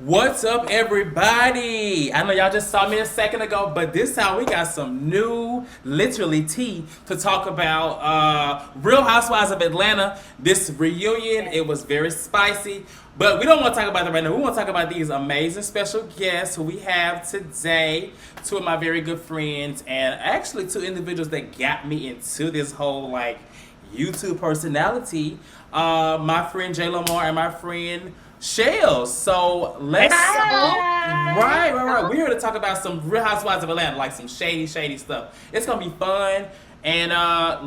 What's up, everybody? I know y'all just saw me a second ago, but this time we got some new, literally tea to talk about. Real Housewives of Atlanta. This reunion, it was very spicy, but we don't want to talk about that right now. We want to talk about these amazing special guests who we have today. Two of my very good friends, and actually two individuals that got me into this whole YouTube personality. My friend JLamar and my friend Chellz. So let's right. We're here to talk about some Real Housewives of Atlanta, like some shady stuff. It's gonna be fun. And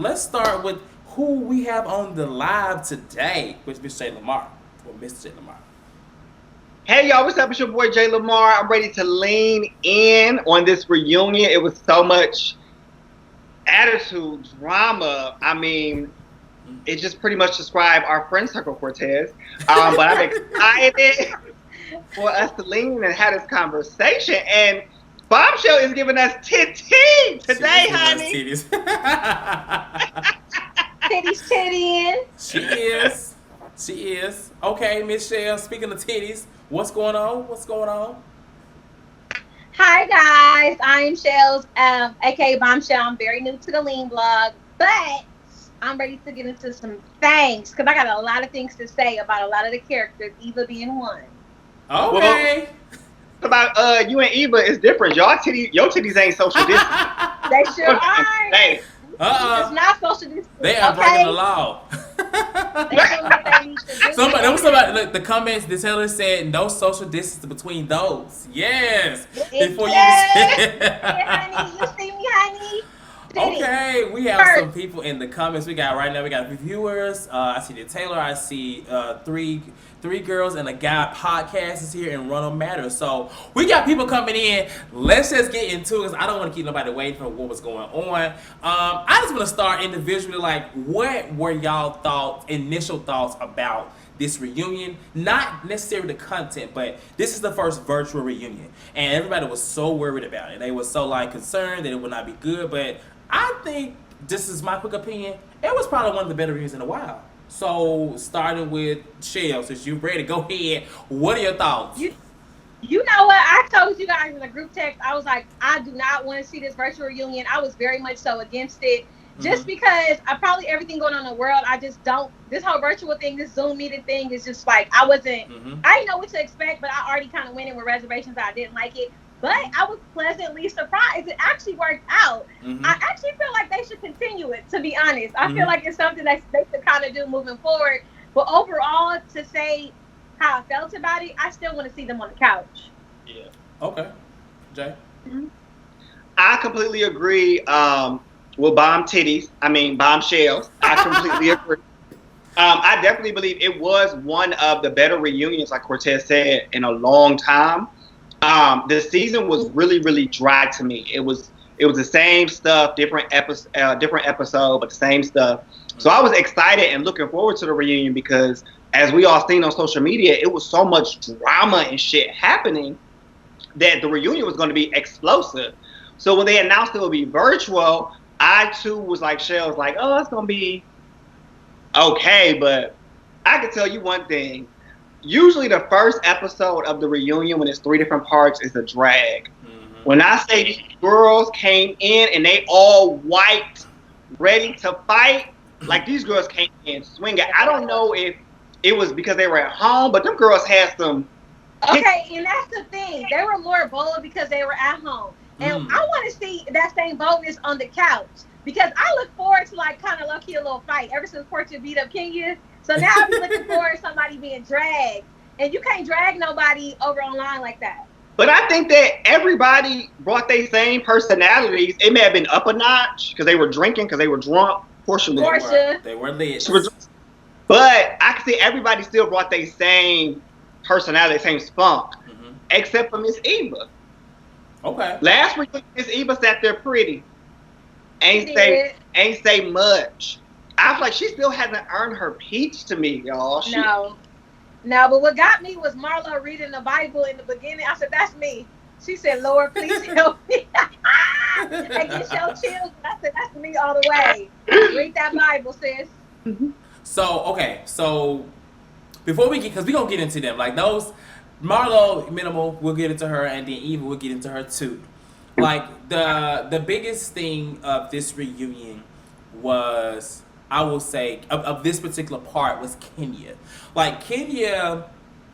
let's start with who we have on the live today, with Miss JLamar or Mr. JLamar. Hey y'all, what's up? It's your boy JLamar. I'm ready to lean in on this reunion. It was so much attitude, drama. I mean, it just pretty much described our friend circle, Cortez. But I'm excited for us to lean and have this conversation. And Bombshell is giving us titty today, honey. Titties. Titties. She is. Okay, Miss Chellz, speaking of titties, what's going on? Hi guys, I am Chellz, aka Bombshell. I'm very new to the Lean blog, but I'm ready to get into some things because I got a lot of things to say about a lot of the characters, Eva being one. Okay. Well, about you and Eva is different. Your titties ain't social distance. They sure are. Hey. It's not social distance. They are breaking the law. They do what they need to do. Somebody, look, the comments, the teller said no social distance between those. Yes. Before Yeah, honey, you see me, honey. Okay, we have some people in the comments. We got reviewers. I see the Taylor. I see three girls and a guy podcast is here in Ronald Matters. So we got people coming in. Let's just get into it because I don't want to keep nobody waiting for what was going on. I just want to start individually. What were y'all initial thoughts about this reunion? Not necessarily the content, but this is the first virtual reunion, and everybody was so worried about it. They were so concerned that it would not be good, but I think, this is my quick opinion, it was probably one of the better reunions in a while. So, starting with Chellz, since you're ready, go ahead. What are your thoughts? You know what? I told you guys in the group text, I was like, I do not want to see this virtual reunion. I was very much so against it. Just because probably everything going on in the world, I just don't, this whole virtual thing, this Zoom meeting thing is just I didn't know what to expect, but I already kind of went in with reservations. I didn't like it. But I was pleasantly surprised. It actually worked out. I actually feel like they should continue it, to be honest. I feel like it's something that they should kind of do moving forward. But overall, to say how I felt about it, I still want to see them on the couch. Yeah. Okay. Jay? I completely agree with Bombshells. I completely agree. I definitely believe it was one of the better reunions, like Cortez said, in a long time. The season was really dry to me. It was the same stuff, different episode, but the same stuff. So I was excited and looking forward to the reunion because, as we all seen on social media, it was so much drama and shit happening that the reunion was going to be explosive. So when they announced it would be virtual, I too was like Chellz, oh, it's going to be okay. But I can tell you one thing. Usually the first episode of the reunion, when it's 3 different parts, is a drag. When I say these girls came in and they all white, ready to fight, these girls came in swinging. I don't know if it was because they were at home, but them girls had some... Okay, and that's the thing. They were more bold because they were at home. And I want to see that same boldness on the couch. Because I look forward to kind of low-key a little fight ever since Portia beat up Kenya. So now I'm looking forward to somebody being dragged. And you can't drag nobody over online like that. But I think that everybody brought their same personalities. It may have been up a notch because they were drinking, because they were drunk. Portia. They were lit. But I can see everybody still brought their same personality, same spunk. Except for Miss Eva. Okay. Last week, Miss Eva sat there pretty. Ain't say much. I feel like she still hasn't earned her peach to me, y'all. No, but what got me was Marlo reading the Bible in the beginning. I said, that's me. She said, Lord, please help me. And get your chills. I said, that's me all the way. Read that Bible, sis. So, okay. So, before we get, because we're going to get into them. Those, Marlo, minimal. We'll get into her, and then Eva will get into her too. Like the biggest thing of this reunion was, I will say, of this particular part was Kenya. Like Kenya,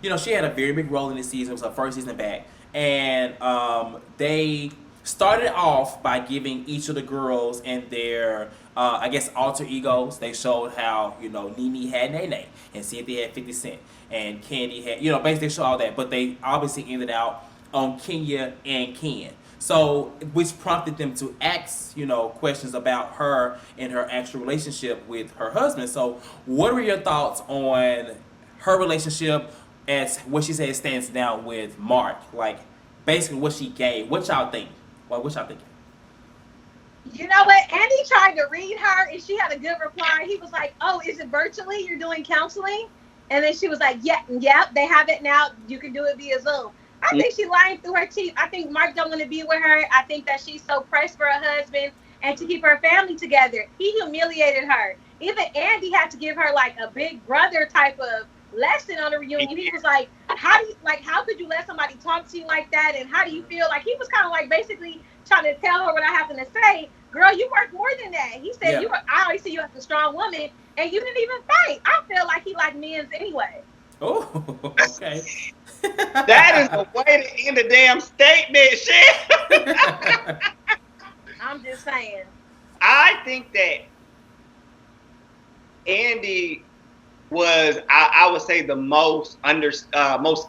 she had a very big role in this season. It was her first season back, and they started off by giving each of the girls and their, I guess, alter egos. They showed how Nene had Nene and Cynthia had 50 Cent and Candy had, basically show all that. But they obviously ended out on Kenya and Ken. So, which prompted them to ask, questions about her and her actual relationship with her husband. So, what were your thoughts on her relationship as what she said stands now with Mark? Like, basically what she gave. What y'all think? What y'all think? You know what? Andy tried to read her, and she had a good reply. He was like, "Oh, is it virtually? You're doing counseling?" And then she was like, "Yeah, they have it now. You can do it via Zoom." I think she's lying through her teeth. I think Mark don't want to be with her. I think that she's so pressed for her husband and to keep her family together. He humiliated her. Even Andy had to give her like a big brother type of lesson on the reunion. He was like, how could you let somebody talk to you like that? And how do you feel? Like, he was kind of like basically trying to tell her what I have to say. Girl, you work more than that. He said, I always see you as a strong woman, and you didn't even fight. I feel like he liked men's anyway. Oh, okay. That is the way to end the damn statement, shit. I'm just saying. I think that Andy was, I would say, the most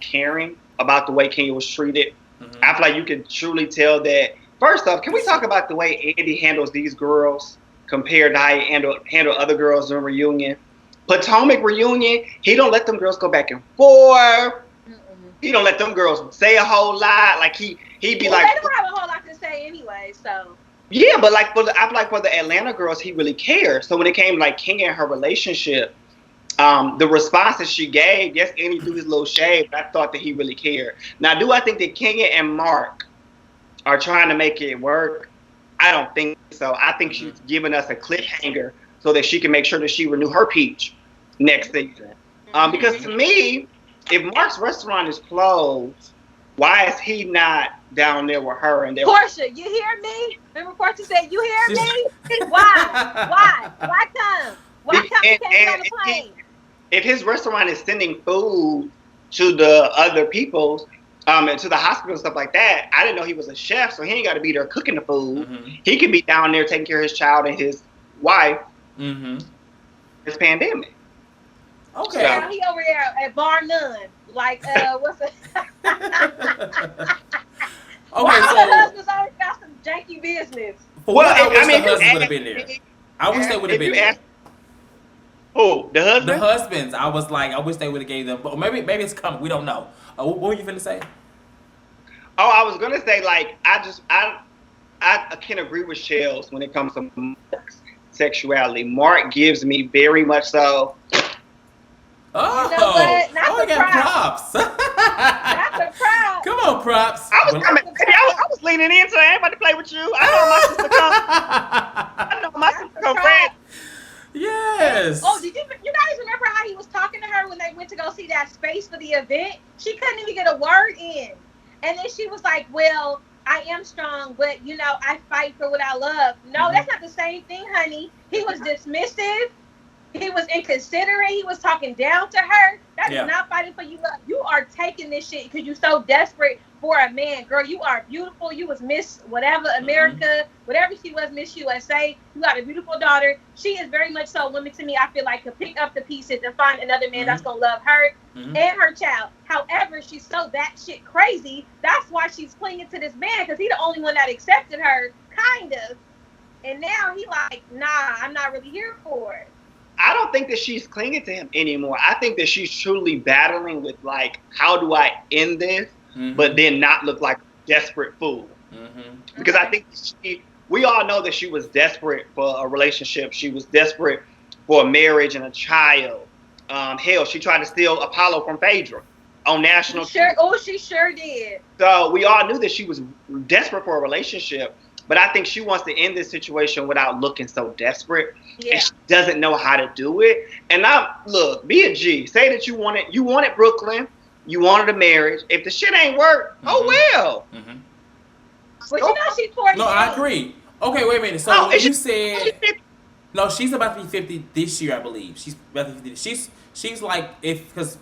caring about the way Kenya was treated. Mm-hmm. I feel like you can truly tell that. First off, can we talk about the way Andy handles these girls compared to how he handle other girls during reunion? Potomac reunion, he don't let them girls go back and forth. He don't let them girls say a whole lot. Like he'd be like, they don't have a whole lot to say anyway. So yeah, but like I feel like for the Atlanta girls, he really cared. So when it came like Kenya and her relationship, the responses she gave, yes, Andy threw his little shade, but I thought that he really cared. Now, do I think that Kenya and Mark are trying to make it work? I don't think so. I think she's giving us a cliffhanger so that she can make sure that she renew her peach next season. Because to me, if Mark's restaurant is closed, why is he not down there with her? And Portia, you hear me? Remember Portia said, "You hear me? Why? Why come? Why come you can't get on the plane?" If his restaurant is sending food to the other people's, and to the hospital and stuff like that, I didn't know he was a chef, so he ain't got to be there cooking the food. Mm-hmm. He could be down there taking care of his child and his wife. Mm-hmm. This pandemic. Okay. So, he over there at Bar None. Like, what's it? Okay, the husband's always got some janky business. Well, I mean, the husbands would have been there. I wish they would have been there. Who? The husbands? The husbands. I was like, I wish they would have gave them. But maybe it's coming. We don't know. What were you finna say? Oh, I was gonna say, like, I can agree with Chellz when it comes to Mark's sexuality. Mark gives me very much so. Oh, you know what? Not the props. Not the props. Come on, props. I was leaning in, so I ain't about to play with you. I know my sister come friend. Yes. Oh, did you guys remember how he was talking to her when they went to go see that space for the event? She couldn't even get a word in. And then she was like, well, I am strong, but, I fight for what I love. No, that's not the same thing, honey. He was dismissive. He was inconsiderate. He was talking down to her. That is not fighting for you love. You are taking this shit because you're so desperate for a man. Girl, you are beautiful. You was Miss whatever America, whatever she was, Miss USA. You got a beautiful daughter. She is very much so a woman to me. I feel like to pick up the pieces and find another man that's going to love her and her child. However, she's so that shit crazy. That's why she's clinging to this man because he's the only one that accepted her, kind of. And now he like, nah, I'm not really here for it. I don't think that she's clinging to him anymore. I think that she's truly battling with, like, how do I end this, but then not look like a desperate fool? Because I think we all know that she was desperate for a relationship. She was desperate for a marriage and a child. Hell, she tried to steal Apollo from Phaedra on national TV. She sure did. So we all knew that she was desperate for a relationship. But I think she wants to end this situation without looking so desperate. Yeah. And she doesn't know how to do it. And look, be a G. Say that you wanted Brooklyn. You wanted a marriage. If the shit ain't work, oh well. Mm-hmm. But you know she's 48. No, I agree. Okay, wait a minute. So you said no, she's about to be 50 this year, I believe. She's about to be 50. She's like because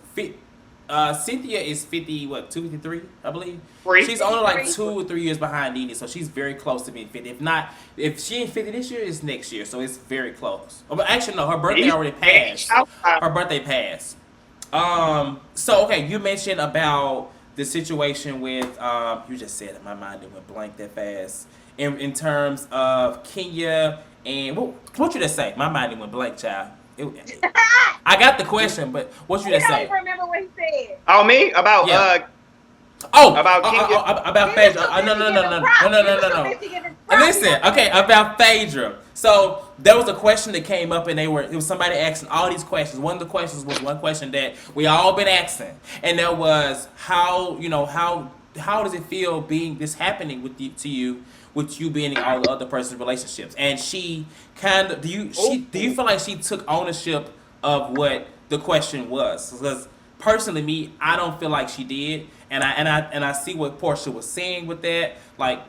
Cynthia is 50, what 253, I believe. She's only like 2 or 3 years behind Nene, so she's very close to being 50. If she ain't 50 this year, it's next year, so it's very close. But actually, no, her birthday already passed. Her birthday passed. So okay, you mentioned about the situation with you just said it, my mind didn't went blank that fast. In terms of Kenya and what you just say? My mind didn't went blank, child. I got the question, but what you just say? I don't even remember what he said. Oh, me? About about Kenya? About Phaedra. No. Listen, okay, about Phaedra. So there was a question that came up, and it was somebody asking all these questions. One of the questions was one question that we all been asking, and that was how does it feel being this happening with you being in all the other person's relationships? And she kind of do you feel like she took ownership of what the question was? Because personally, me, I don't feel like she did, and I see what Portia was saying with that. Like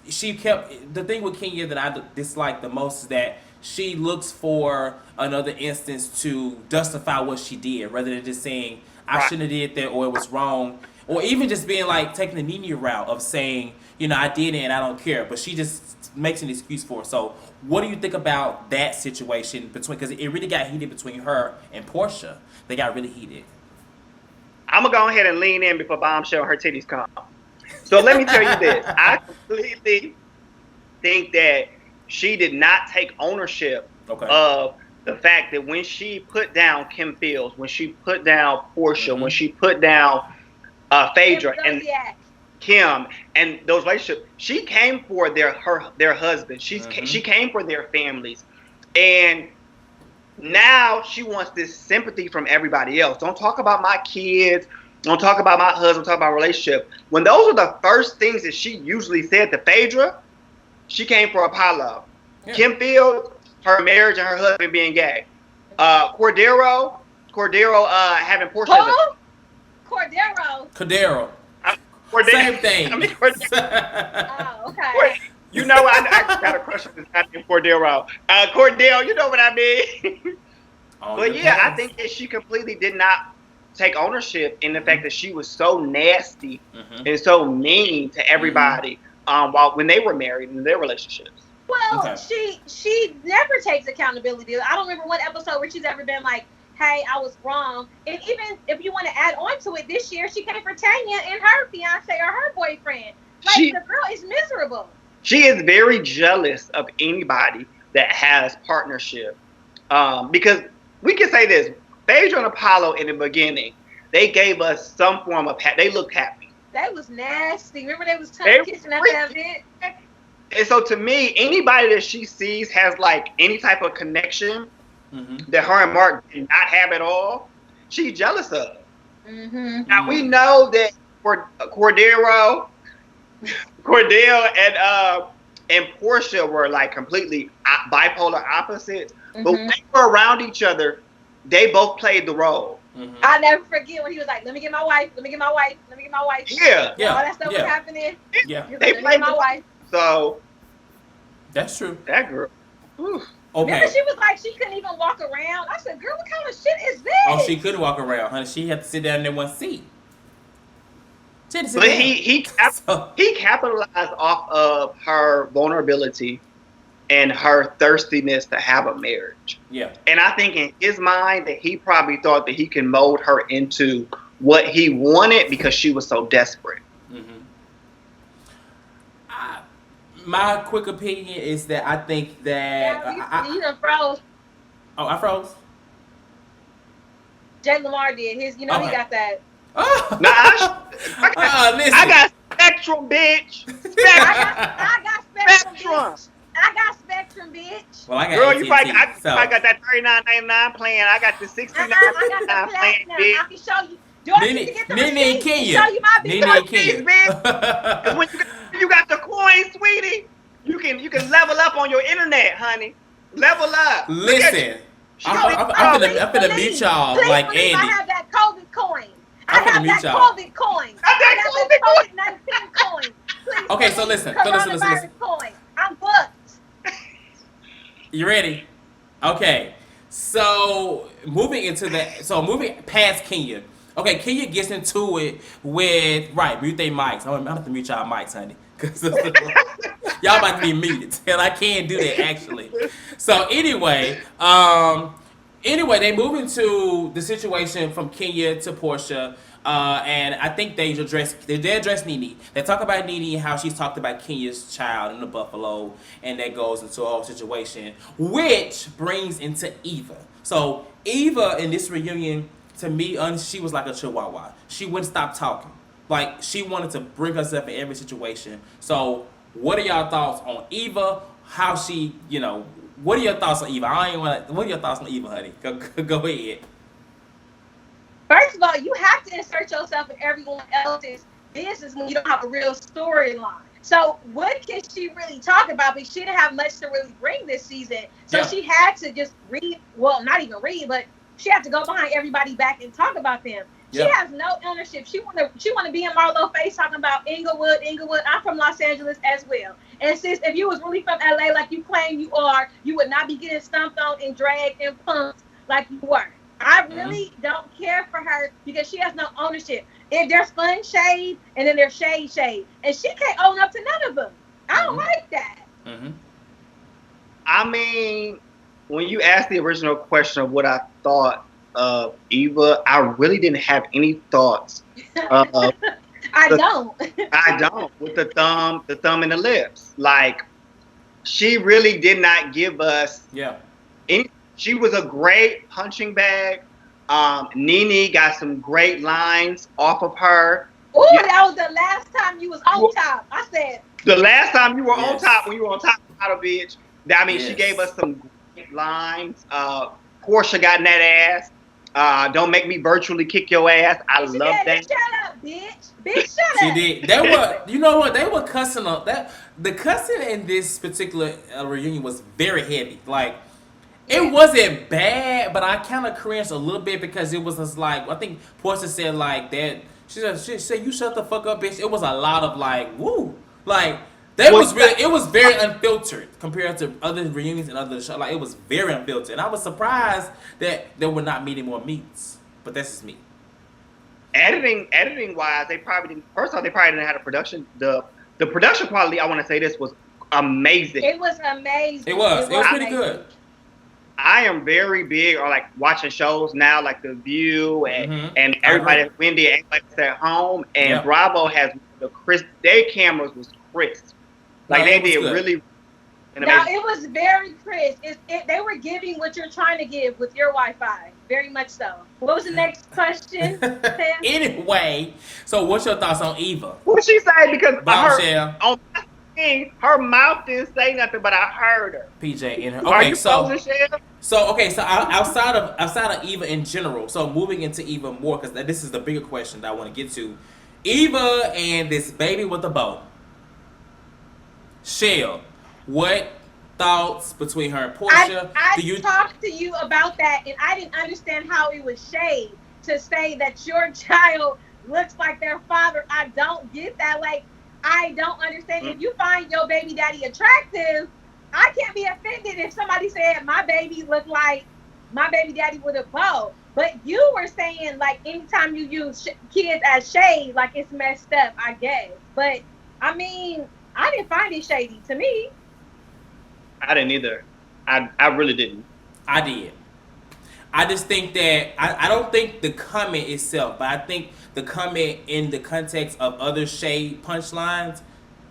she kept the thing with Kenya that I dislike the most is that she looks for another instance to justify what she did, rather than just saying I shouldn't have did that or it was wrong, or even just being like taking the Nene route of saying I did it and I don't care, but she just makes an excuse for it. So what do you think about that situation because it really got heated between her and Portia? They got really heated. I'm gonna go ahead and lean in before Bombshell and her titties come. So let me tell you this. I completely think that she did not take ownership of the fact that when she put down Kim Fields, when she put down Portia, when she put down Phaedra and Kim and those relationships, she came for their husbands. She came for their families, and now she wants this sympathy from everybody else. Don't talk about my kids. Don't talk about my husband. Talk about relationship. When those are the first things that she usually said to Phaedra, she came for Apollo. Yeah. Kim Fields, her marriage and her husband being gay. Cordero having Portia. Cordero. Same thing. I mean, oh, okay. You know, I got a crush on this guy named Cordero. Cordell, you know what I mean? But yeah, I think that she completely did not take ownership in the fact that she was so nasty and so mean to everybody when they were married in their relationships. Well, she never takes accountability. I don't remember one episode where she's ever been like, hey, I was wrong. And even if you want to add on to it, this year she came for Tanya and her fiance or her boyfriend. Like, the girl is miserable. She is very jealous of anybody that has partnership. Because we can say this, Phaedra and Apollo in the beginning, they gave us some form of they looked happy. That was nasty. Remember they was tongue kissing at that event? And so to me, anybody that she sees has like any type of connection that her and Mark did not have at all, she's jealous of. Now we know that for Cordell and Portia were like completely bipolar opposites, but when they were around each other, they both played the role. I'll never forget when he was like, let me get my wife. Yeah. All that stuff was happening. Yeah. They played my wife. So that's true. That girl. Okay. Remember she was like, she couldn't even walk around. I said, girl, what kind of shit is this? Oh, she couldn't walk around, honey. She had to sit down in that one seat. But he capitalized off of her vulnerability and her thirstiness to have a marriage. Yeah. And I think in his mind that he probably thought that he can mold her into what he wanted because she was so desperate. My quick opinion is that I think that you done froze. Oh, I froze. JLamar did his. You know he got that. Oh. Nah, I got Spectrum, bitch. I got Spectrum. Bitch. I got Spectrum, bitch. Well, I got girl, AT&T, you probably I got that $39.99 plan. I got the $69.99 plan, bitch. I can show you. Do I need to get the receipt to show you my bitch? Because when you got the coin, sweetie, you can level up on your internet, honey. Level up. Listen, I'm gonna meet y'all Please like believe Andy. I have that COVID coin. I I'm gonna have mute that y'all. COVID coin. I I got that COVID-19 coin. Please, Okay, so send me listen. coronavirus coin. I'm booked. You ready? Okay. So moving past Kenya. Okay, Kenya gets into it with mute their mics. I'm gonna have to mute y'all mics, honey, because y'all about to be muted, and I can't do that actually. So anyway, they move into the situation from Kenya to Portia, and I think they address Nene. They talk about Nene and how she's talked about Kenya's child in the buffalo, and that goes into a whole situation, which brings into Eva. So Eva in this reunion, to me, she was like a chihuahua. She wouldn't stop talking. Like she wanted to bring herself in every situation. So what are y'all thoughts on Eva? How she, what are your thoughts on Eva? What are your thoughts on Eva, honey? Go ahead. First of all, you have to insert yourself in everyone else's business when you don't have a real storyline. So what can she really talk about? Because she didn't have much to really bring this season. So Yeah. she had to just read, well, not even read, but she had to go behind everybody back and talk about them. She Yeah. has no ownership. She wanna be in Marlo face talking about Inglewood. I'm from Los Angeles as well. And sis, if you was really from LA like you claim you are, you would not be getting stumped on and dragged and punked like you were. I really don't care for her because she has no ownership. If there's fun shade and then there's shade, and she can't own up to none of them. I don't like that. Mm-hmm. I mean, when you asked the original question of what I thought of Eva, I really didn't have any thoughts. I don't. I don't. With the thumb and the lips. Like, she really did not give us any. She was a great punching bag. Nene got some great lines off of her. Oh, that was the last time you was on top. I said. The last time you were on top, when you were on top of the bitch. I mean, she gave us some great lines. Portia got in that ass. Don't make me virtually kick your ass. I love that. Shut up, bitch. Bitch, shut up. She did. They were, you know what? They were cussing up. The cussing in this particular reunion was very heavy. Like, it wasn't bad, but I kind of cringed a little bit because it was just like, I think Portia said like that. She said, you shut the fuck up, bitch. It was a lot of like, woo. Like, it was very unfiltered compared to other reunions and other shows. Like, it was very unfiltered. And I was surprised that there were not many more meets. But that's just me. Editing wise, they probably didn't have the production. The production quality, I want to say this, was amazing. It was amazing. It was pretty good. I am very big on like watching shows now, like The View and everybody at Wendy and everybody's at home. And Bravo has the crisp. Their cameras was crisp. Like they did really. No, it was very crisp. They were giving what you're trying to give with your Wi-Fi. Very much so. What was the next question? Anyway, so what's your thoughts on Eva? What she say? Because Bombshell. on my screen, her mouth didn't say nothing, but I heard her. PJ in her. Are Okay, you so outside of Eva in general, so moving into Eva more, because this is the bigger question that I want to get to. Eva and this baby with a bow. Chellz, what thoughts between her and Portia? I talked to you about that, and I didn't understand how it was shade to say that your child looks like their father. I don't get that. Like, I don't understand. If you find your baby daddy attractive, I can't be offended if somebody said my baby looked like my baby daddy with a bow. But you were saying, like, anytime you use kids as shade, like, it's messed up, I guess. But, I mean, I didn't find it shady to me. I didn't either. I really didn't. I did. I just think that I don't think the comment itself, but I think the comment in the context of other shade punchlines,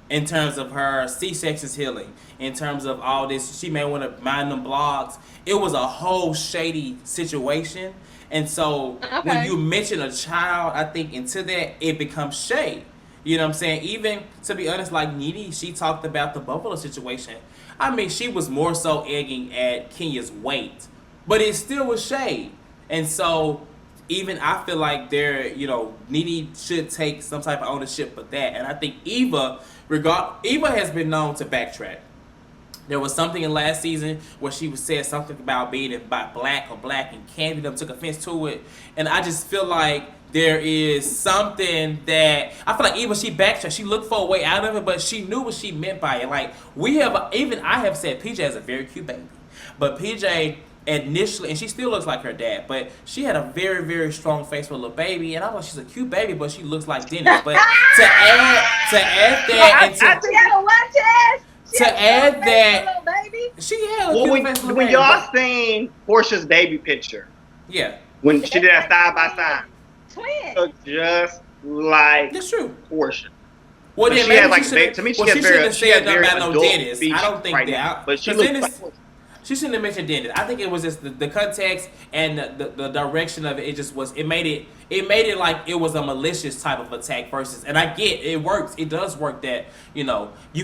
in terms of her C-section's healing, in terms of all this, she may want to mind them blogs. It was a whole shady situation, and so when you mention a child, I think into that it becomes shade. You know what I'm saying? Even to be honest, like Nene, she talked about the Buffalo situation. I mean, she was more so egging at Kenya's weight, but it still was shade. And so even I feel like Nene should take some type of ownership for that. And I think Eva has been known to backtrack. There was something in last season where she said something about being black, and Candy them took offense to it. And I just feel like there is something that I feel like even she backtracked. She looked for a way out of it, but she knew what she meant by it. Like I have said PJ is a very cute baby, but PJ initially, and she still looks like her dad, but she had a very, very strong face for a little baby, and I was like, she's a cute baby, but she looks like Dennis. But to add that, and she had a cute face for a little when baby. y'all seen Portia's baby picture, Yeah, when she did that side by side, twins. looked just like that's true. Portia. Well, But then she maybe had like she to me, shouldn't she have has said very nothing about no adult Dennis. features I don't think right that. now, but she Because looks Dennis, like she shouldn't have mentioned Dennis. I think it was just the context and the direction of it. It just was. It made it like it was a malicious type of attack versus. And I get it works. It does work that you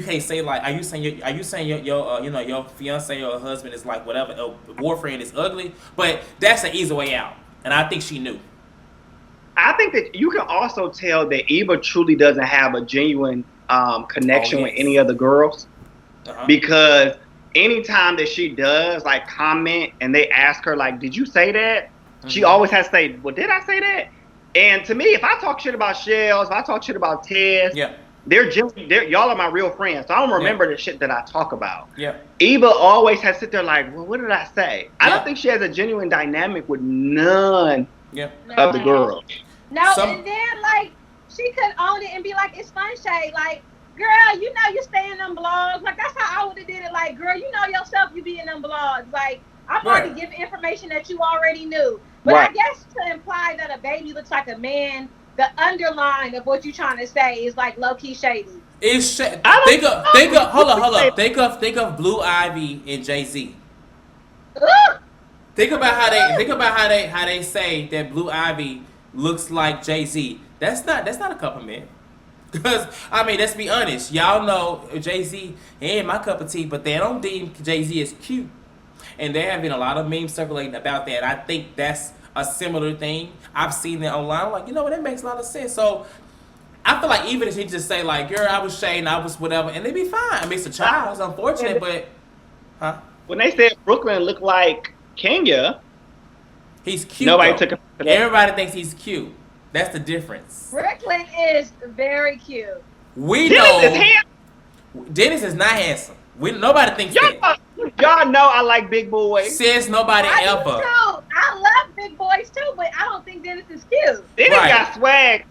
can't say like are you saying your fiance or husband is like whatever boyfriend is ugly, but that's an easy way out. And I think she knew. I think that you can also tell that Eva truly doesn't have a genuine connection with any of the girls, because anytime that she does like comment and they ask her like, "Did you say that?" She always has to say, "Well, did I say that?" And to me, if I talk shit about Chellz, if I talk shit about Tez, y'all are my real friends, so I don't remember the shit that I talk about. Yeah. Eva always has to sit there like, "Well, what did I say?" I don't think she has a genuine dynamic with none of the girls. No, and then like she could own it and be like, "It's fun, Shay." Like, girl, you stay in them blogs. Like that's how I would have did it. Like, girl, you know yourself, you be in them blogs. Like, I'm already giving information that you already knew. But I guess to imply that a baby looks like a man, the underline of what you're trying to say is like low key shady. It's think of hold up. Think of Blue Ivy and Jay-Z. Think about how they say that Blue Ivy looks like Jay-Z. That's not a compliment. Because I mean, let's be honest. Y'all know Jay-Z ain't my cup of tea, but they don't deem Jay-Z as cute. And there have been a lot of memes circulating about that. I think that's a similar thing. I've seen that online. I'm like, you know what, that makes a lot of sense. So I feel like even if he just say like, girl, I was shading, I was whatever, and they'd be fine. I mean, it's a child, it's unfortunate, but when they said Brooklyn looked like Kenya, he's cute. Nobody took him. Everybody thinks he's cute. That's the difference. Brooklyn is very cute. We Dennis know is handsome. Dennis is not handsome. Nobody thinks that. Y'all know I like big boys. Says nobody I ever. do too. I love big boys too, but I don't think Dennis is cute. Dennis got swag.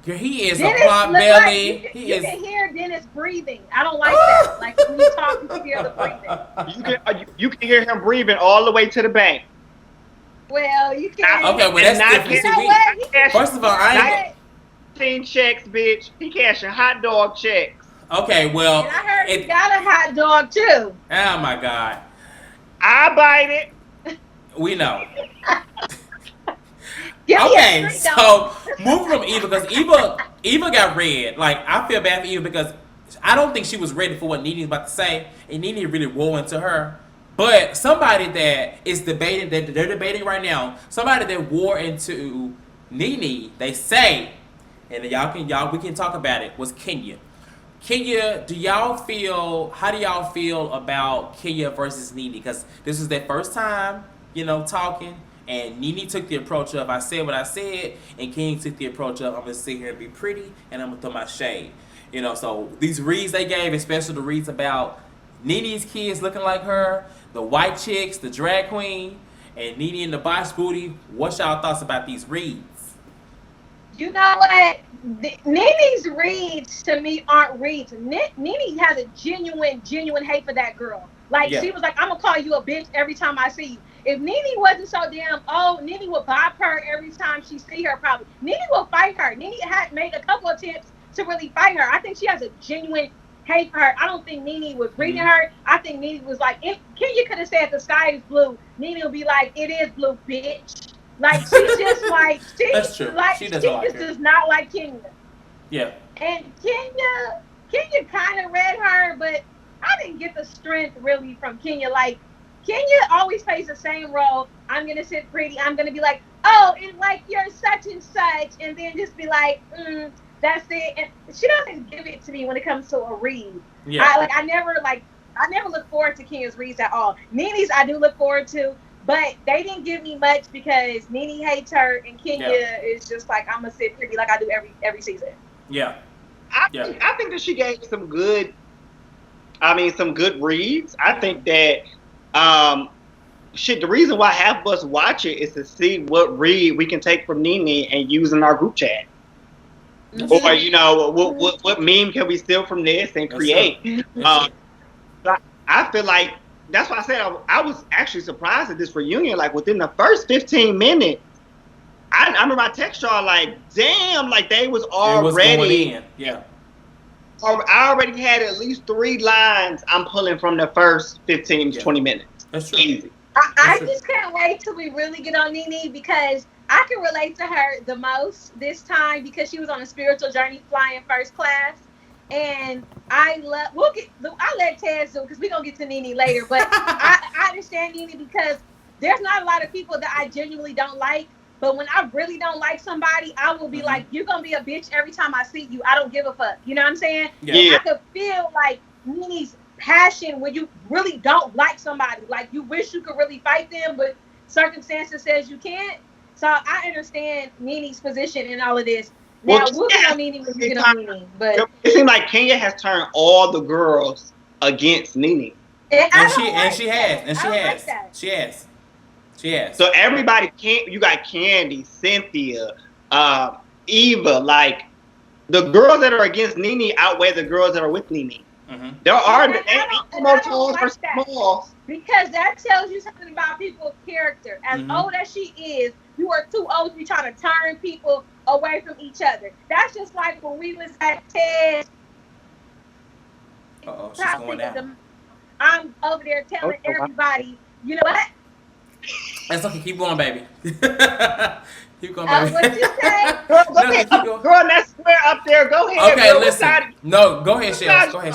Girl, he is Dennis a plump belly. Like, you can hear Dennis breathing. I don't like that. Like when you talk, you can hear the breathing. You can hear him breathing all the way to the bank. Well, you can. Okay, well that's different. First of all, I ain't checks, bitch. He cashing hot dog checks. Okay, well, and I heard he got a hot dog too. Oh my God! I bite it. We know. Okay, so move from Eva because Eva got red. Like I feel bad for Eva because I don't think she was ready for what Nene's about to say, and Nene really wore into her. But somebody that is debating, that they're debating right now, somebody that wore into Nene, they say, and we can talk about it, was Kenya. Kenya, how do y'all feel about Kenya versus Nene? Because this is their first time, talking, and Nene took the approach of, I said what I said, and Kenya took the approach of, I'm going to sit here and be pretty, and I'm going to throw my shade. So these reads they gave, especially the reads about Nene's kids looking like her, the white chicks, the drag queen, and Nene in the box booty. What's y'all thoughts about these reads? You know what? Nene's reads to me aren't reads. Nene has a genuine hate for that girl. Like she was like, I'm gonna call you a bitch every time I see you. If Nene wasn't so damn old, Nene would bop her every time she see her probably. Nene will fight her. Nene had made a couple of attempts to really fight her. I think she has a genuine hate for her. I don't think Nene was reading her. I think Nene was like, Kenya could have said the sky is blue. Nene would be like, it is blue, bitch. Like she just like that's true. Like she does not like Kenya. Yeah. And Kenya kind of read her, but I didn't get the strength really from Kenya. Like Kenya always plays the same role. I'm gonna sit pretty. I'm gonna be like, oh, and like you're such and such, and then just be like, that's it. And she doesn't give it to me when it comes to a read. Yeah. I never look forward to Kenya's reads at all. Nene's I do look forward to. But they didn't give me much because Nene hates her and Kenya is just like, I'm gonna sit pretty like I do every season. Yeah. I think that she gave some good. I mean, some good reads. I think that the reason why half of us watch it is to see what read we can take from Nene and use in our group chat. Mm-hmm. Or, you know, what meme can we steal from this and create? I feel like that's why I said I was actually surprised at this reunion. Like within the first 15 minutes, I remember I text y'all like, damn, like they was already. Yeah. I already had at least 3 lines I'm pulling from the first 15 to 20 minutes. That's true. Easy. I just can't wait till we really get on Nene because I can relate to her the most this time because she was on a spiritual journey flying first class. And I let Taz do because we're going to get to Nene later. But I understand Nene because there's not a lot of people that I genuinely don't like. But when I really don't like somebody, I will be like, you're going to be a bitch every time I see you. I don't give a fuck. You know what I'm saying? Yeah. I could feel like Nene's passion when you really don't like somebody. Like you wish you could really fight them, but circumstances says you can't. So I understand Nene's position in all of this. Now, we'll get on Nene when we get on Nene. But it seems like Kenya has turned all the girls against Nene. She has. So everybody you got Candy, Cynthia, Eva, like the girls that are against Nene outweigh the girls that are with Nene. Mm-hmm. There are small because that tells you something about people's character. As old as she is, you are too old to be trying to turn people away from each other. That's just like when we was at Ted. She's going down. I'm over there telling everybody, you know what? That's okay. Keep going, baby. Keep going, baby. What you say? Girl, that square up there. Go ahead. Okay, girl. listen. No, go ahead, Chellz. Go ahead,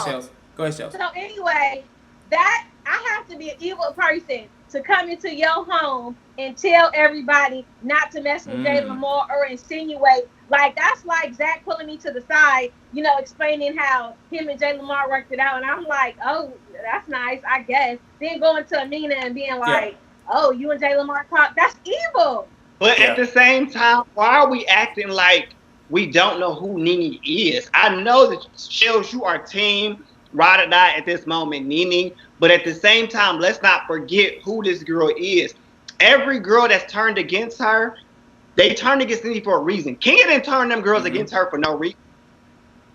Chellz. So anyway, that I have to be an evil person to come into your home and tell everybody not to mess with JLamar or insinuate. Like, that's like Zach pulling me to the side, you know, explaining how him and JLamar worked it out. And I'm like, oh, that's nice, I guess. Then going to Amina and being like, oh, you and JLamar talk. That's evil. But at the same time, why are we acting like we don't know who Nene is? I know that Chellz, you are team ride or die at this moment, Nene. But at the same time, let's not forget who this girl is. Every girl that's turned against her, they turned against Nene for a reason. Kenya didn't turn them girls against her for no reason.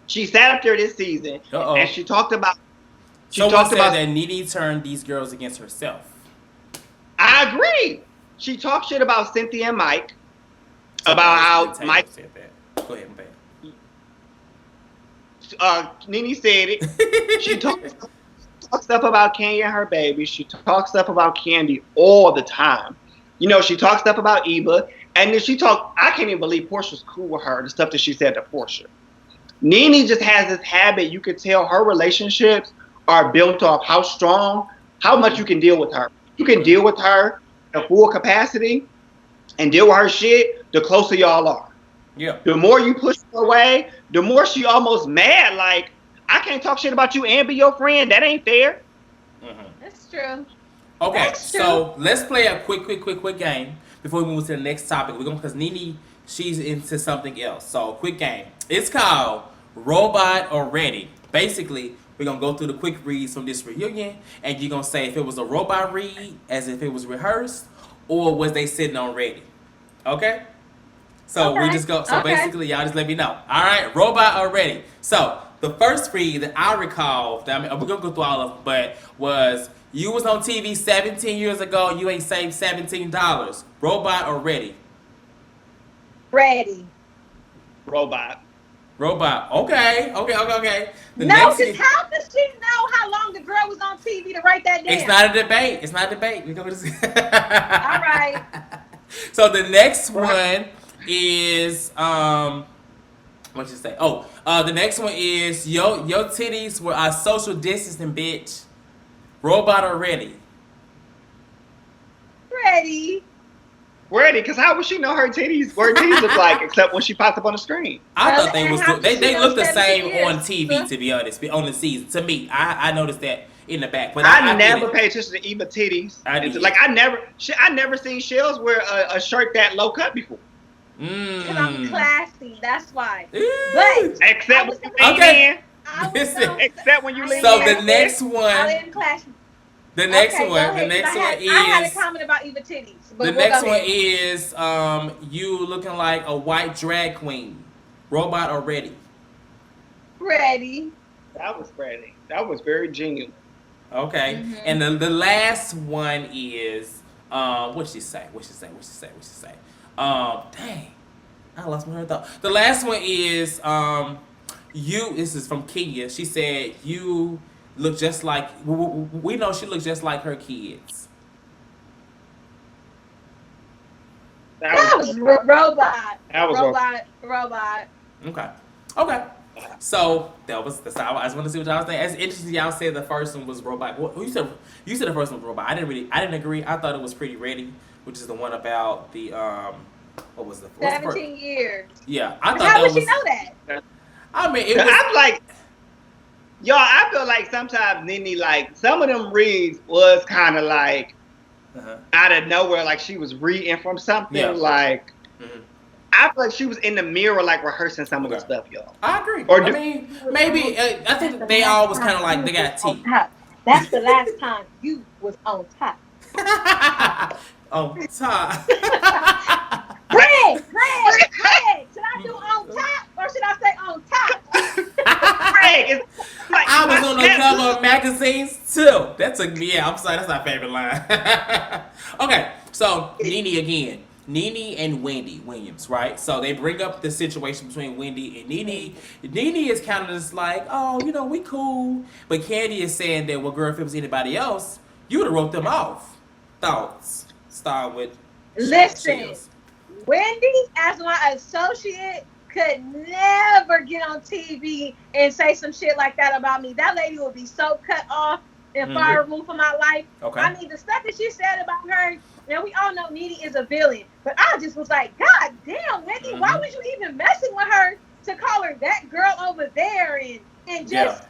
She sat up there this season and she talked about. That Nene turned these girls against herself. I agree. She talked shit about Cynthia and Mike. About how Mike said that. Go ahead, babe. Nene said it. She talks stuff about Kenya and her baby. She talks stuff about Candy all the time. You know, she talks stuff about Eva. And then I can't even believe Portia's cool with her, the stuff that she said to Portia. Nene just has this habit. You could tell her relationships are built off how much you can deal with her. You can deal with her at full capacity and deal with her shit, the closer y'all are. Yeah. The more you push her away, the more she almost mad. Like, I can't talk shit about you and be your friend. That ain't fair. Mm-hmm. That's true. Okay, so let's play a quick game before we move to the next topic. We're going because Nene, she's into something else. So, quick game. It's called Robot or Ready. Basically, we're going to go through the quick reads from this reunion, and you're going to say if it was a robot read, as if it was rehearsed, or was they sitting on ready. Okay? So we just go. So basically, y'all just let me know. All right, robot or ready. So the first read that I recall, we're gonna go through all of them, but was you was on TV 17 years ago. You ain't saved $17. Robot or ready? Ready. Robot. Okay. No, because how does she know how long the girl was on TV to write that down? It's not a debate. We go with this. All right. So the next one is what you say? Oh, the next one is your titties were social distancing, bitch. Robot or ready? Ready, because how would she know her titties look like except when she popped up on the screen? I thought they look the same on TV, to be honest, on the season. To me, I noticed that in the back. But I I never get it. paid attention to Eva titties. I did. Like I never seen Chellz wear a shirt that low cut before. Because I'm classy. That's why. Ooh. But Except when you lean Okay. in. I was Listen. so, Except when you lean So in. the next I one, didn't clash. the next Okay, go one, the ahead. 'Cause next one I had a is comment about Eva titties, but the we'll next go one ahead. is you looking like a white drag queen, robot or ready. Ready. That was Freddie. That was very genuine. Okay, and the last one is what she say? Dang, I lost my thought. The last one is you. This is from Kenya. She said you look just like we know she looks just like her kids. That was robot. That was Robot. Okay. So that's how I just want to see what y'all think. It's interesting y'all said the first one was robot. You said the first one was robot. I didn't agree. I thought it was Pretty Ready, which is the one about the what was the 17 years. Yeah, I thought How that would was. she know that? I mean, it was. I'm like, y'all. I feel like sometimes Nene, like some of them reads was kind of like out of nowhere, like she was reading from something. Yeah. Like I feel like she was in the mirror, like rehearsing some of the stuff, y'all. I agree. Or I mean, maybe I think they all was kind of like they got tea. That's the last time you was on top. On top. Greg, should I do on top or should I say on top? Greg, it's like I was on the cover of magazines too. That took me out. I'm sorry, that's my favorite line. Okay, so Nene again. Nene and Wendy Williams, right? So they bring up the situation between Wendy and Nene. Nene is kind of just like, oh, we cool. But Candy is saying that, well, girl, if it was anybody else, you would have wrote them off. Thoughts? Start with Listen, Chellz. Wendy, as my associate, could never get on TV and say some shit like that about me. That lady would be so cut off and far removed from my life. Okay. I mean, the stuff that she said about her, we all know Nene is a villain. But I just was like, God damn, Wendy, why was you even messing with her to call her that girl over there and just,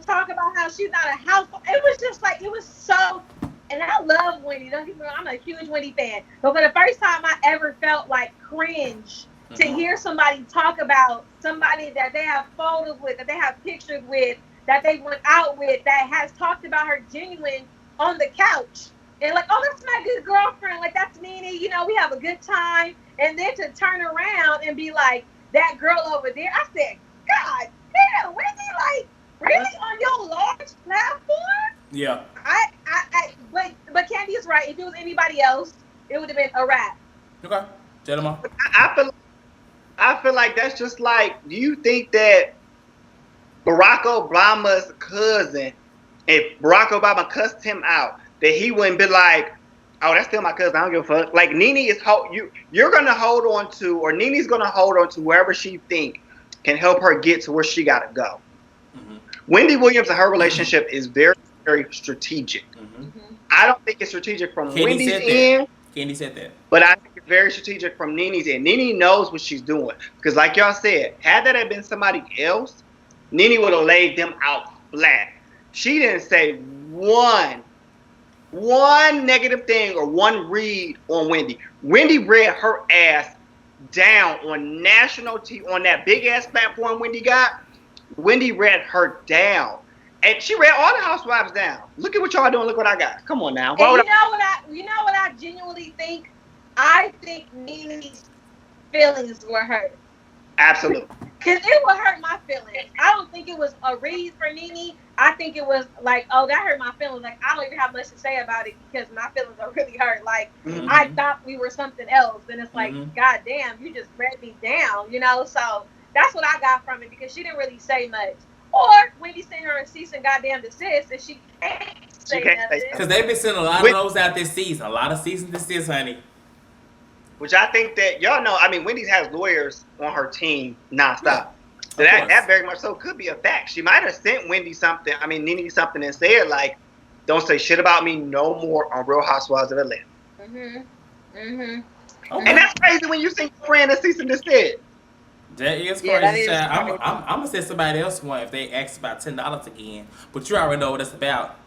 talk about how she's not a housewife? It was just like, it was so... And I love Wendy. Don't get me wrong, I'm a huge Wendy fan. But for the first time I ever felt like cringe to hear somebody talk about somebody that they have photos with, that they have pictures with, that they went out with, that has talked about her genuine on the couch. And like, oh, that's my good girlfriend. Like, that's Nene. We have a good time. And then to turn around and be like, that girl over there. I said, God damn, Wendy, like, really on your large platform? Yeah. But Candy is right. If it was anybody else, it would have been a wrap. Okay. JLamar. I feel like that's just like, do you think that Barack Obama's cousin, if Barack Obama cussed him out, that he wouldn't be like, oh, that's still my cousin, I don't give a fuck. Like, Nene is you're gonna hold on to, or Nene's gonna hold on to wherever she think can help her get to where she gotta go. Wendy Williams and her relationship is very, very strategic. I don't think it's strategic from Wendy's end. Candy said that. But I think it's very strategic from Nene's end. Nene knows what she's doing. Because like y'all said, had that have been somebody else, Nene would have laid them out flat. She didn't say one negative thing or one read on Wendy. Wendy read her ass down on national TV, on that big ass platform Wendy got. Wendy read her down. And she read all the housewives down. Look at what y'all doing. Look what I got. Come on now. And you know what I genuinely think? I think Nene's feelings were hurt. Absolutely. Because it would hurt my feelings. I don't think it was a read for Nene. I think it was like, oh, that hurt my feelings. Like, I don't even have much to say about it because my feelings are really hurt. Like, I thought we were something else. And it's like, God damn, you just read me down, So that's what I got from it because she didn't really say much. Or Wendy sent her a cease and goddamn desist and she can't say nothing. Because they've been sending a lot of those out this season. A lot of cease and desist, honey. Which I think that, y'all know, I mean, Wendy has lawyers on her team nonstop. So that very much so could be a fact. She might have sent Nene something and said, like, don't say shit about me no more on Real Housewives of Atlanta. Okay. And that's crazy when you send your friend a cease and desist. That is crazy. That is I'm gonna send somebody else one if they ask about $10 again. But you already know what it's about.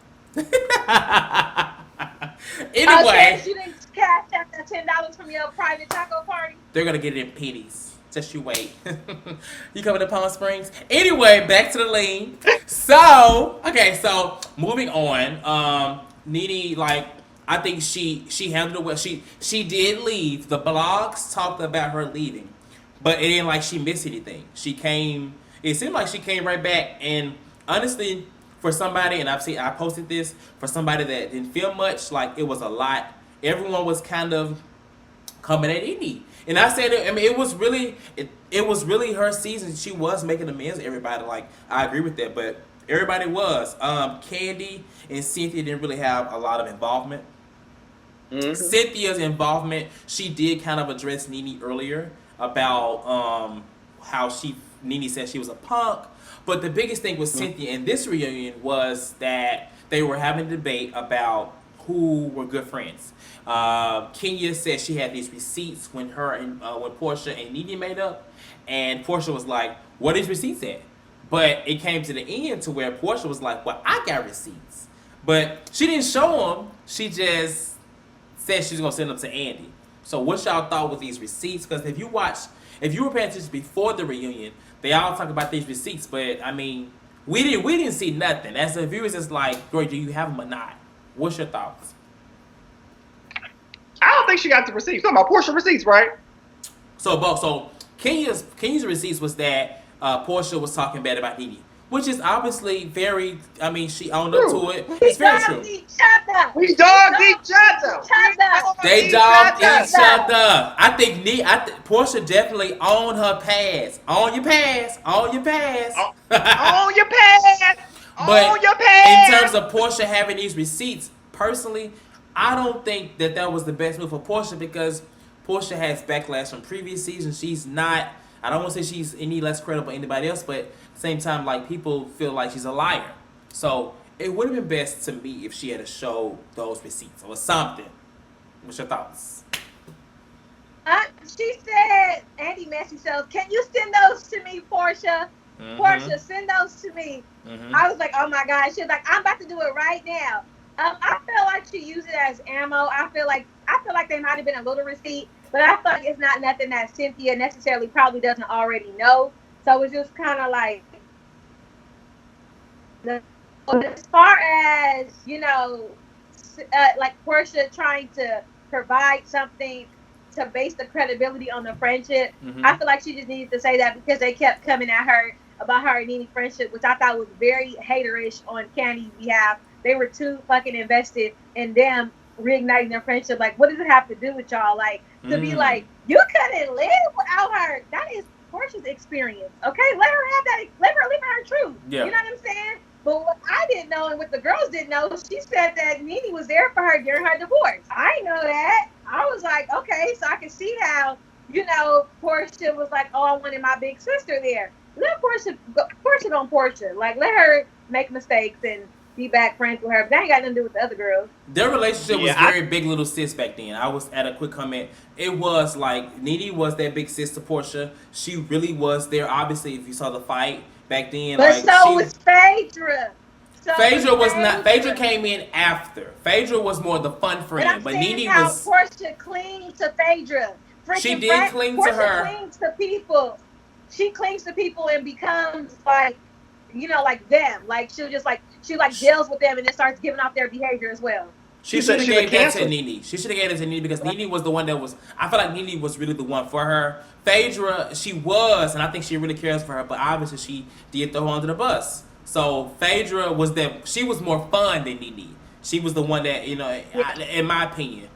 Anyway, you didn't cash out that $10 from your private taco party. they're gonna get it in pennies. Just you wait. You coming to Palm Springs? Anyway, back to the lean. So, okay, so moving on. Nene, like, I think she handled it well. She did leave. The blogs talked about her leaving, but it ain't like she missed anything. She came. It seemed like she came right back. And honestly, for somebody, and I posted this for somebody that didn't feel much. Like it was a lot. Everyone was kind of coming at Nene. And I said, I mean, it was really her season. She was making amends to everybody. Like, I agree with that, but everybody was. Candy and Cynthia didn't really have a lot of involvement. Mm-hmm. Cynthia's involvement, she did kind of address Nene earlier about how Nene said she was a punk. But the biggest thing with Cynthia in this reunion was that they were having a debate about who were good friends. Kenya said she had these receipts when Portia and Nene made up, and Portia was like, "What is receipts at?" But it came to the end to where Portia was like, "Well, I got receipts," but she didn't show them. She just said she's gonna send them to Andy. So, what y'all thought with these receipts? Because if you were paying attention before the reunion, they all talk about these receipts, but I mean, we didn't see nothing. As the viewers, it's like, "Girl, do you have them or not?" What's your thoughts? I don't think she got the receipts. You're talking about Portia receipts, right? So Kenya's receipts was that Portia was talking bad about Nene, which is obviously very. I mean, she owned up to it. It's very true. We dogged each other. They dogged each other. I think Portia definitely owned her past. Own your past. Own your past. Own your past. But your past. In terms of Portia having these receipts, personally, I don't think that was the best move for Portia because Portia has backlash from previous seasons. She's not, I don't want to say she's any less credible than anybody else, but at the same time, like, people feel like she's a liar. So it would have been best to me if she had showed those receipts or something. What's your thoughts? She said, Andy Messy Sells, can you send those to me, Portia? Mm-hmm. Portia, send those to me. Mm-hmm. I was like, oh my God. She was like, I'm about to do it right now. I feel like she used it as ammo. I feel like they might have been a little receipt, but I feel like it's not nothing that Cynthia necessarily probably doesn't already know. So it's just kind of like, as far as, like Portia trying to provide something to base the credibility on the friendship, I feel like she just needed to say that because they kept coming at her about her and Nene friendship, which I thought was very haterish on Candy's behalf. They were too fucking invested in them reigniting their friendship. Like, what does it have to do with y'all? Like, to be like, you couldn't live without her. That is Portia's experience. Okay, let her have that. Let her live her truth. Yeah. You know what I'm saying? But what I didn't know and what the girls didn't know, she said that Nene was there for her during her divorce. I didn't know that. I was like, okay, so I can see how, Portia was like, oh, I wanted my big sister there. Let Portia on Portia. Like, let her make mistakes and be back friends with her. But that ain't got nothing to do with the other girls. Their relationship was very big little sis back then. I was at a quick comment. It was like Nene was that big sis to Portia. She really was there. Obviously, if you saw the fight back then, but so was Phaedra. Phaedra came in after. Phaedra was more the fun friend, but Nene was. Portia clings to Phaedra. She did cling to her. Portia clings to people. She clings to people and becomes like, like them. Like she deals with them and then starts giving off their behavior as well. She should have gave that to Nene. She should have gave it to Nene because Nene was the one that was. I feel like Nene was really the one for her. Phaedra, she was, and I think she really cares for her. But obviously, she did throw her under the bus. So Phaedra was that. She was more fun than Nene. She was the one that in my opinion.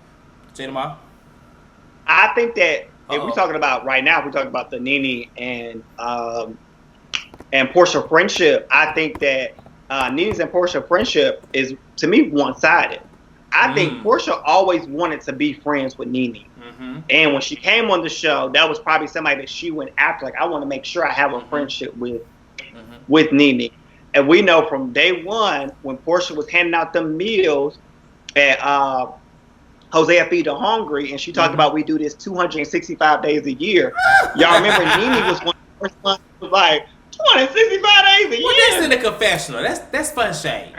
JLamar? I think that if we're talking about right now, we're talking about the Nene and Portia friendship. I think that Nene's and Portia friendship is, to me, one-sided. I think Portia always wanted to be friends with Nene. And when she came on the show, that was probably somebody that she went after. Like, I want to make sure I have a friendship with Nene. And we know from day one, when Portia was handing out them meals at Hosea Feed the Hungry, and she talked about we do this 265 days a year. Y'all remember Nene was one of the first ones who was like, 265 days a year. Well, that's in the confessional. That's fun shade.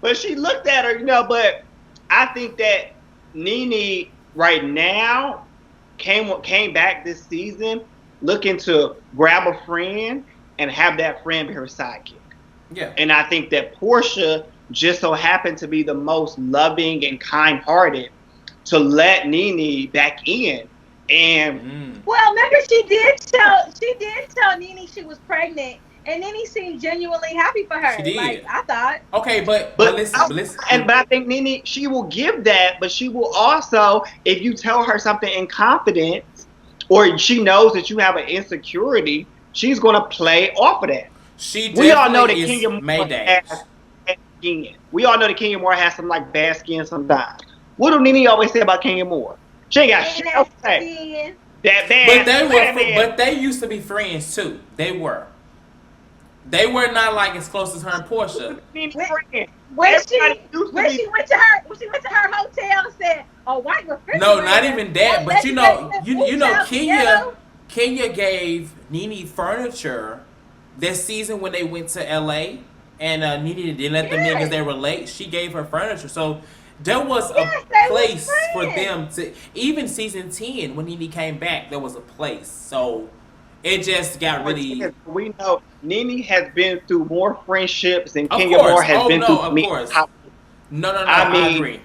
But she looked at her, but I think that Nene right now came back this season looking to grab a friend and have that friend be her sidekick. Yeah. And I think that Portia just so happened to be the most loving and kind-hearted to let Nene back in. And well, remember she did tell Nene she was pregnant, and Nene seemed genuinely happy for her. She did. Like, I thought. Okay, but listen. But I think Nene, she will give that, but she will also, if you tell her something in confidence, or she knows that you have an insecurity, she's going to play off of that. We all know that Kenya Moore has skin. We all know that Kenya Moore has some like bad skin sometimes. What do Nene always say about Kenya Moore? She ain't got shit else to say. That bad. But they used to be friends too. They were not like as close as her and Portia. When she went to her hotel and said, "Oh, white refrigerator." No, not even that. But you know, Kenya gave Nene furniture this season when they went to LA, and Nene didn't let them in because they were late. She gave her furniture, so there was a place for them to. Even season 10, when Nene came back, there was a place. So it just got really. We know Nene has been through more friendships than Kenya Moore has been through. Of course. No. I agree.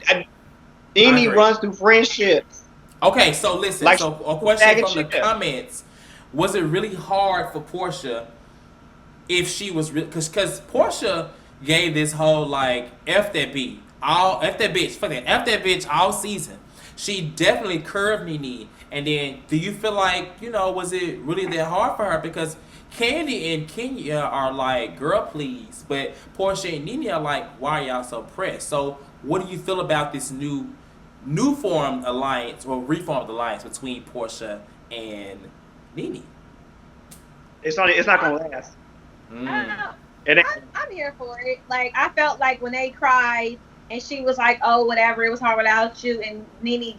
Nene runs through friendships. Okay, so listen. So a question from the comments: was it really hard for Portia? If she was because Portia gave this whole like F that bitch all season. She definitely curved Nene. And then do you feel like, was it really that hard for her? Because Candy and Kenya are like, girl please, but Portia and Nene are like, why are y'all so pressed? So what do you feel about this new formed alliance or reformed alliance between Portia and Nene? It's not gonna last. I'm here for it. Like, I felt like when they cried and she was like, "Oh, whatever, it was hard without you," and Nene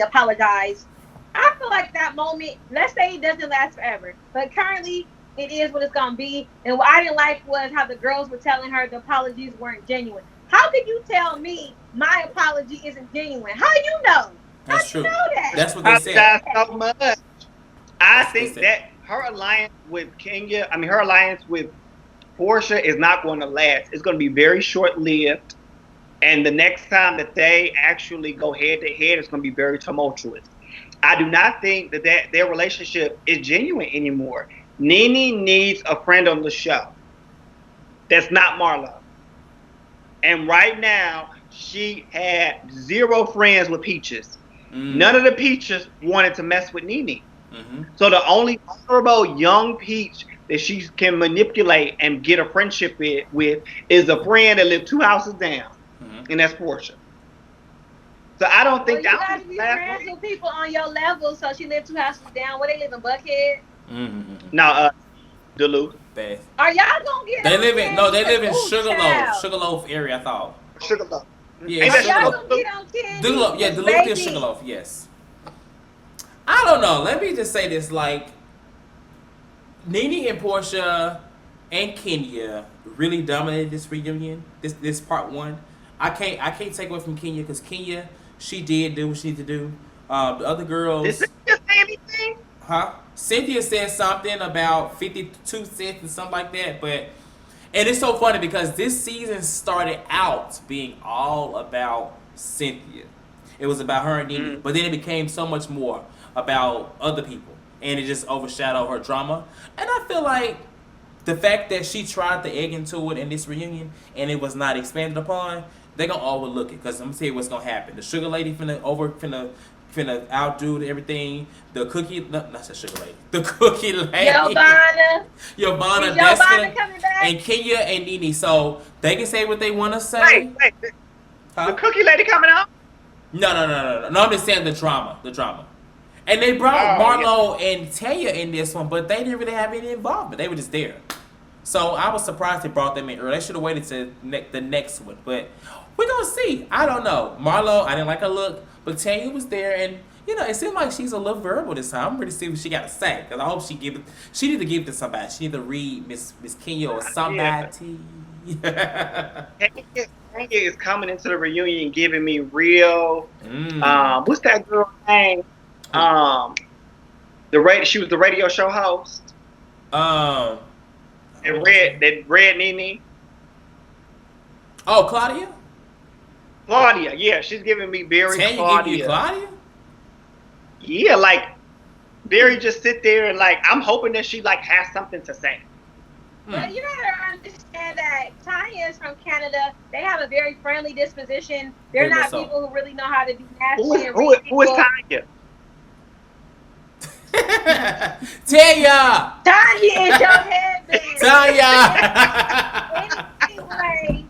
apologized. I feel like that moment, let's say it doesn't last forever, but currently it is what it's gonna be. And what I didn't like was how the girls were telling her the apologies weren't genuine. How could you tell me my apology isn't genuine? How do you know? That's true. You know that? That's what they said. So much. I think that her alliance with her alliance with Portia is not going to last. It's going to be very short-lived. And the next time that they actually go head-to-head, it's going to be very tumultuous. I do not think that their relationship is genuine anymore. Nene needs a friend on the show. That's not Marlo. And right now, she had 0 friends with Peaches. None of the Peaches wanted to mess with Nene. Mm-hmm. So the only vulnerable young Peach that she can manipulate and get a friendship with is a friend that lives 2 houses down, and that's Portia. So I don't think that. You gotta be friends with people on your level. So she lived 2 houses down. Where they live in Buckhead? No, Duluth. Are y'all gonna get? They live in Sugarloaf area. I thought. Sugarloaf. Yeah, Are y'all gonna get on Candy? Duluth is Sugarloaf. Yes. I don't know. Let me just say this: like, Nene and Portia and Kenya really dominated this reunion. This part 1. I can't take away from Kenya because Kenya, she did do what she needed to do. The other girls. Did Cynthia say anything? Huh? Cynthia said something about 52 cents and something like that. And it's so funny because this season started out being all about Cynthia. It was about her and Nene, but then it became so much more about other people, and it just overshadowed her drama. And I feel like the fact that she tried to egg into it in this reunion and it was not expanded upon, they're gonna overlook it. Because I'm gonna tell you what's gonna happen. The sugar lady finna outdo everything. The cookie, not the sugar lady. The cookie lady. Yovana, that's coming back. And Kenya and Nene. So they can say what they want to say. Wait. Huh? The cookie lady coming out? No. I'm just saying the drama. And they brought Marlo and Taya in this one, but they didn't really have any involvement. They were just there. So I was surprised they brought them in early. They should have waited to the next one. But we're going to see. I don't know. Marlo, I didn't like her look, but Tanya was there. And, it seemed like she's a little verbal this time. I'm ready to see what she got to say. Because I hope she need to give it to somebody. She need to read Miss Kenya or somebody. Yeah. Kenya is coming into the reunion giving me real. Mm. What's that girl name? Um, she was the radio show host. Um. That red Nene. Oh, Claudia. Claudia, yeah, she's giving me very Tanya giving you Claudia. Claudia? Yeah, like very just sit there and like I'm hoping that she like has something to say. But you gotta understand that Tanya is from Canada. They have a very friendly disposition. They're Very much not so. people who really know how to be nasty Who and read who is people. Tanya? Tanya! Tanya is your headband. Tanya! Anyway,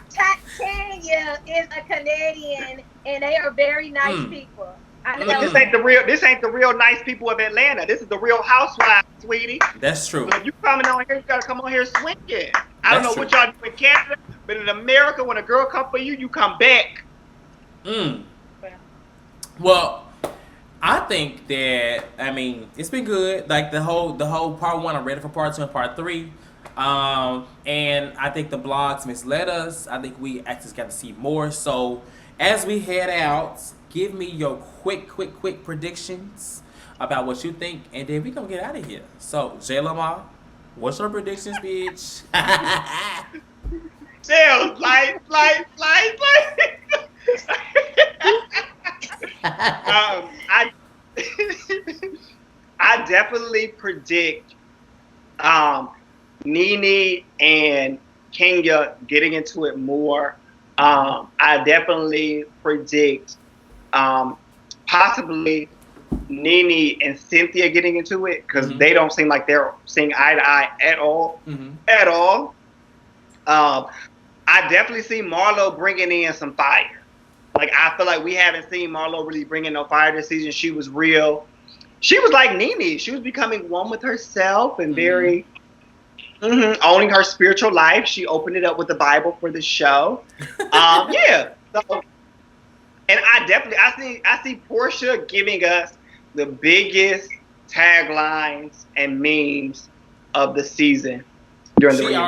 Tanya is a Canadian, and they are very nice people. I But know this ain't the real nice people of Atlanta. This is the real housewives, sweetie. That's true. So if you coming on here, you gotta come on here swinging. I don't That's know true. what y'all do in Canada, but in America, when a girl come for you, you come back. Well, I think that it's been good. Like the whole part one, I'm ready for part two and part three. And I think the blogs misled us. I think we actually got to see more. So as we head out, give me your quick predictions about what you think, and then we gonna get out of here. So JLamar, what's your predictions, bitch? Chellz, like. I I definitely predict Nene and Kenya getting into it more. I definitely predict possibly Nene and Cynthia getting into it because they don't seem like they're seeing eye to eye at all. At all. I definitely see Marlo bringing in some fire. Like, I feel like we haven't seen Marlo really bring in no fire this season. She was real. She was like Nene. She was becoming one with herself and very owning her spiritual life. She opened it up with the Bible for the show. Yeah. So, and I see Portia giving us the biggest taglines and memes of the season during the reunion. She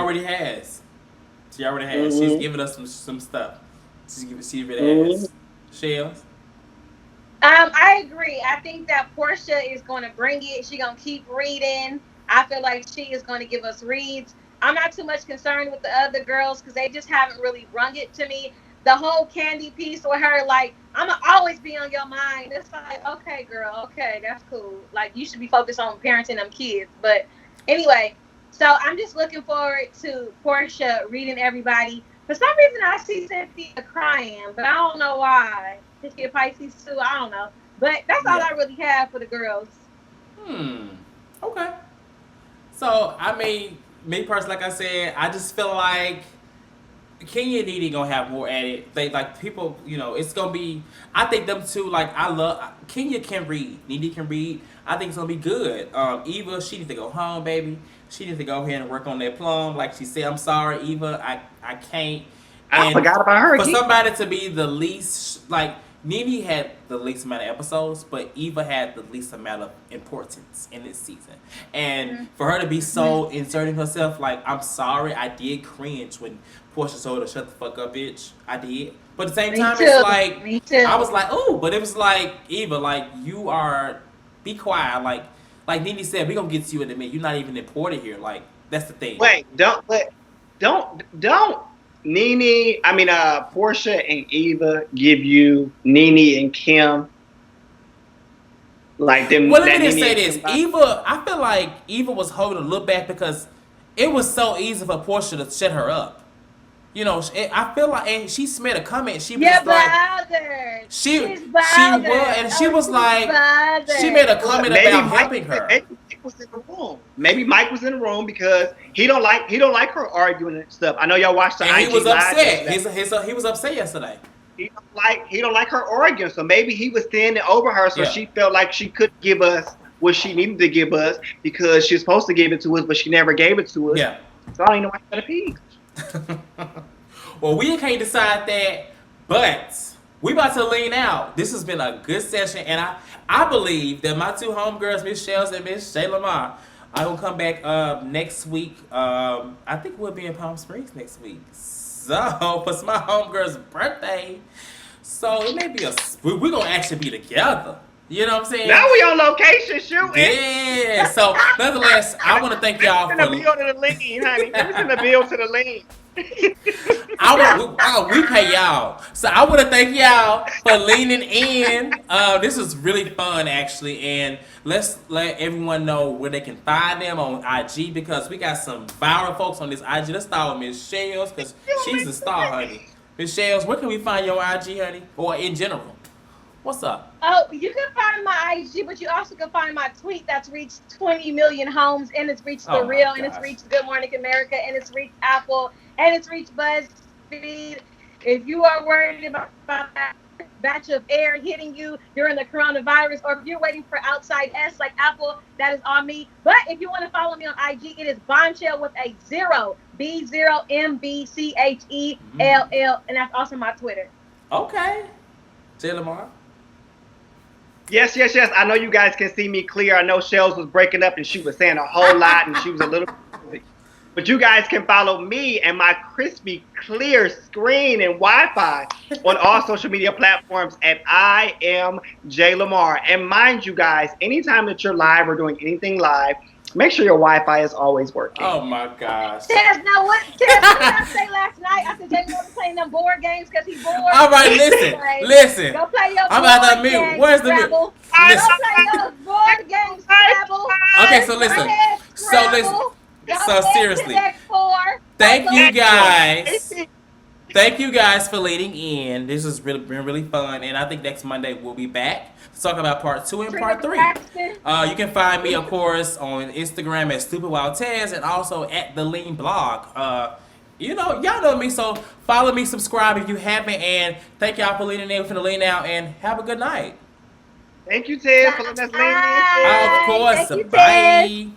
already has. She's giving us some stuff. She really has. Chellz? I agree. I think that Portia is going to bring it. She's going to keep reading. I feel like she is going to give us reads. I'm not too much concerned with the other girls because they just haven't really rung it to me. The whole Candy piece with her, like, I'm going to always be on your mind. It's like, okay, girl, okay, that's cool. Like, you should be focused on parenting them kids. But anyway, so I'm just looking forward to Portia reading everybody. For some reason, I see Cynthia crying, but I don't know why. She a Pisces too, I don't know. But that's all I really have for the girls. Okay. So, me personally, like I said, I just feel like Kenya and Nene gonna have more at it. They like people, it's gonna be. I think them two. Like I love Kenya can read, Nene can read. I think it's gonna be good. Eva, she needs to go home, baby. She needs to go ahead and work on that plum. Like she said, I'm sorry, Eva, I can't. I forgot about her. For somebody to be the least, like Nene had the least amount of episodes, but Eva had the least amount of importance in this season. And for her to be so inserting herself, like, I'm sorry, I did cringe when Portia told her, shut the fuck up, bitch. I did. But at the same time, it's like, Me too. I was like, oh, but it was like, Eva, like, you are, be quiet. Like Nene said, we gonna get to you in a minute. You're not even important here. Like, that's the thing. Wait, don't Portia and Eva give you Nene and Kim like them. Well, let me just say this. Eva, I feel like Eva was holding a little back because it was so easy for Portia to shut her up. I feel like, and she made a comment. She was bothered. She was like, she made a comment about helping her. Maybe Mike was in the room because he don't like her arguing and stuff. I know y'all watched the IG he was upset. Live. He was upset yesterday. He don't like her arguing, so maybe he was standing over her, so she felt like she couldn't give us what she needed to give us because she was supposed to give it to us, but she never gave it to us. Yeah. So I don't even know why she got a pee. Well, we can't decide that, but we about to lean out. This has been a good session, and I believe that my two homegirls, Miss Chellz and Miss JLamar, I will come back next week. I think we'll be in Palm Springs next week. So for my homegirl's birthday, so it may be we're gonna actually be together. You know what I'm saying? Now we on location shooting. Yeah. So nonetheless, I want to thank y'all Send for. the bill to the lean, honey. Let me send the bill to the lean. We pay y'all. So I want to thank y'all for leaning in. This was really fun, actually. And let's let everyone know where they can find them on IG because we got some viral folks on this IG. Let's start with Miss Chellz because she's a star, honey. Miss Chellz, where can we find your IG, honey? Or in general? What's up? Oh, you can find my IG, but you also can find my tweet that's reached 20 million homes, and it's reached The Real, and it's reached Good Morning America, and it's reached Apple, and it's reached BuzzFeed. If you are worried about that batch of air hitting you during the coronavirus, or if you're waiting for outside S like Apple, that is on me. But if you want to follow me on IG, it is Bombshell with a 0, BMBCHELL, and that's also my Twitter. Okay. JLamar. Yes. I know you guys can see me clear. I know Chellz was breaking up and she was saying a whole lot and she was a little busy. But you guys can follow me and my crispy clear screen and Wi-Fi on all social media platforms at I am JLamar. And mind you guys, anytime that you're live or doing anything live, make sure your Wi-Fi is always working. Oh my gosh. Tez, now what did I say last night? I said JLamar was playing them board games because he's bored. All right, listen. Go play your I'm board about to mute. Where's the mute? Go play your board games, Scrabble. Okay, so listen. So seriously, thank you guys. Thank you guys for leading in. This has been really fun, and I think next Monday we'll be back to talk about part 2 and part 3. You can find me, of course, on Instagram at StupidWildTez and also at the Lean Blog. Y'all know me, so follow me, subscribe if you haven't, and thank y'all for leaning in, for the lean out, and have a good night. Thank you, Ted, for letting us lean in. Of course, bye.